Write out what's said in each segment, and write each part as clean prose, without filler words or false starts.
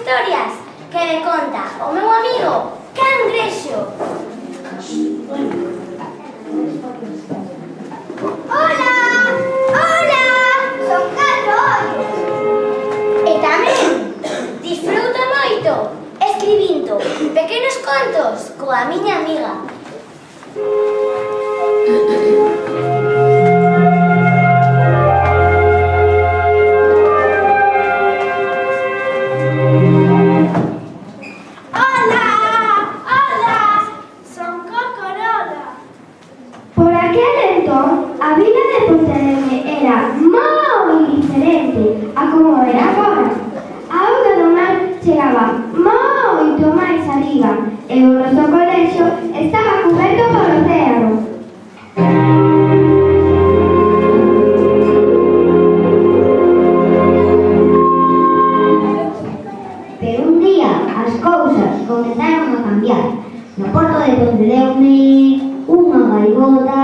historias que me conta o meu amigo Cangrexo. Hola! Hola! Son 4 ollos. E tamén disfruto moito escribindo pequenos contos coa miña amiga. A vida de Pontevedra era moi diferente a como era agora. A auga do mar chegaba moito máis arriba e o noso colexio estaba coberto por océano. Pero un día as cousas comezaron a cambiar. No porto de Pontedeume, unha gaivota...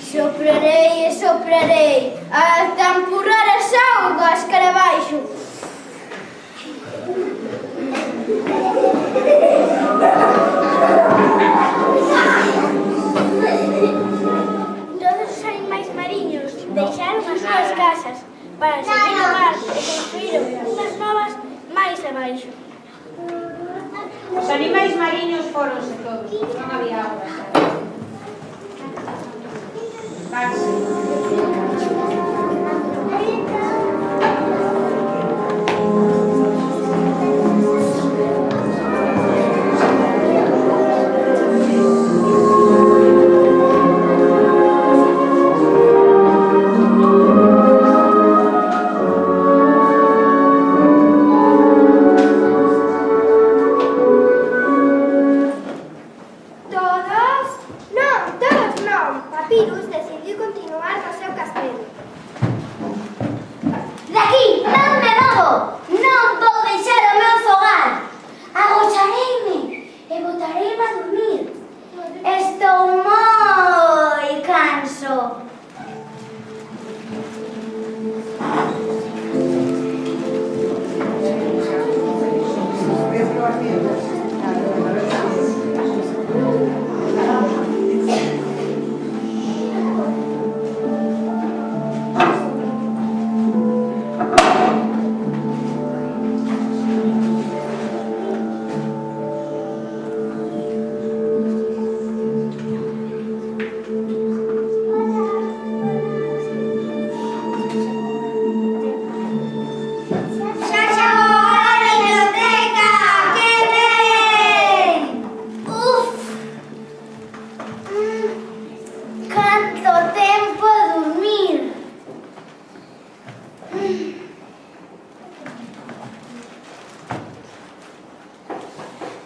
Soprarei e soprarei ata empurrar as augas cara abaixo. Todos os animais mariños deixaron as súas casas para seguir o mar e construíron unhas novas máis abaixo. Os animais mariños foronse todos, non había auga. Papyrus decidiu continuar no seu castelo. Daqui non me movo, non vou deixar o meu fogar. Agochareime e botareime a dormir. Estou moi canso.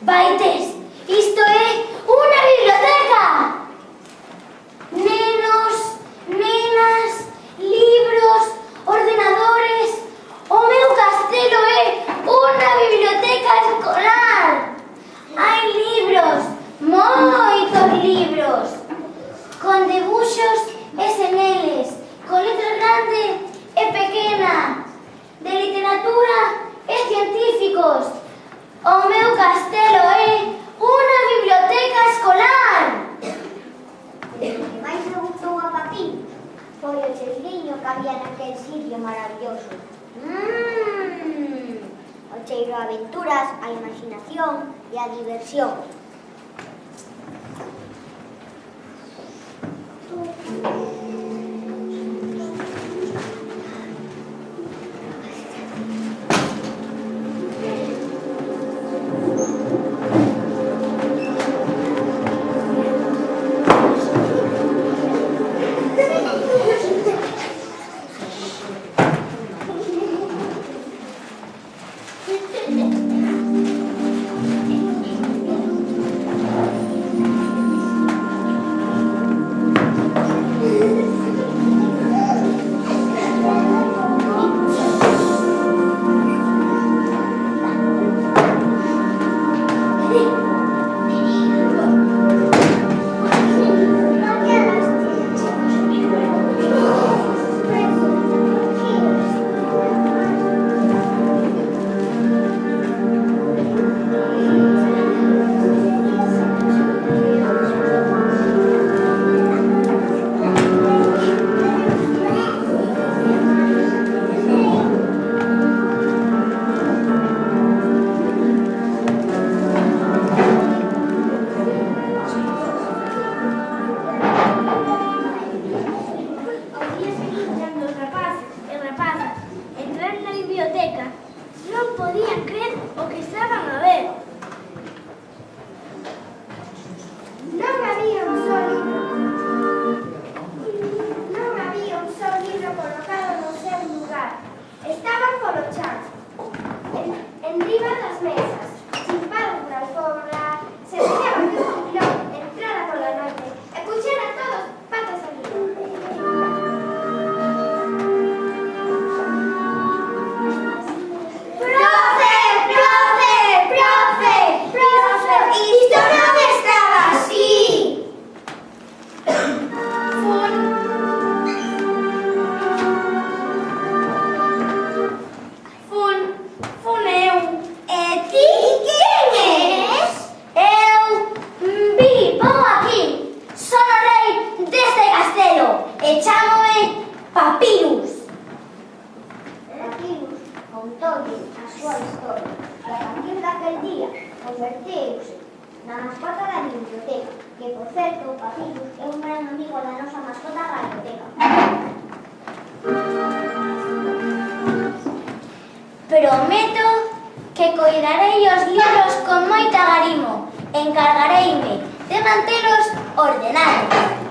Vaites, isto é unha biblioteca! Nenos, nenas, libros, ordenadores... O meu castelo é unha biblioteca escolar! Hai libros, moitos libros, con debuxos e semeles, con letra grande e pequena, de literatura e científicos. O meu castelo é unha biblioteca escolar. Mais me gustou a Papín. Foi o cheiriño que había naquel sitio maravilloso. O cheiro a aventuras, a imaginación e a diversión. Non podían crer o que estaban a ver. Non había un só libro. Non había un só libro colocado no seu lugar. Estaban polo chan, enriba das mesas, chimpados por alfombra, se veía que un pilón entrara pola noite e puxera todos patas arriba. Chámome Papirus. Papirus contoulle a súa historia e a partir daquel día converteuse na mascota da biblioteca, que, por certo, o Papirus é un gran amigo da nosa mascota da biblioteca. Prometo que coidarei os libros con moita garimo. Encargareime de mantelos ordenados.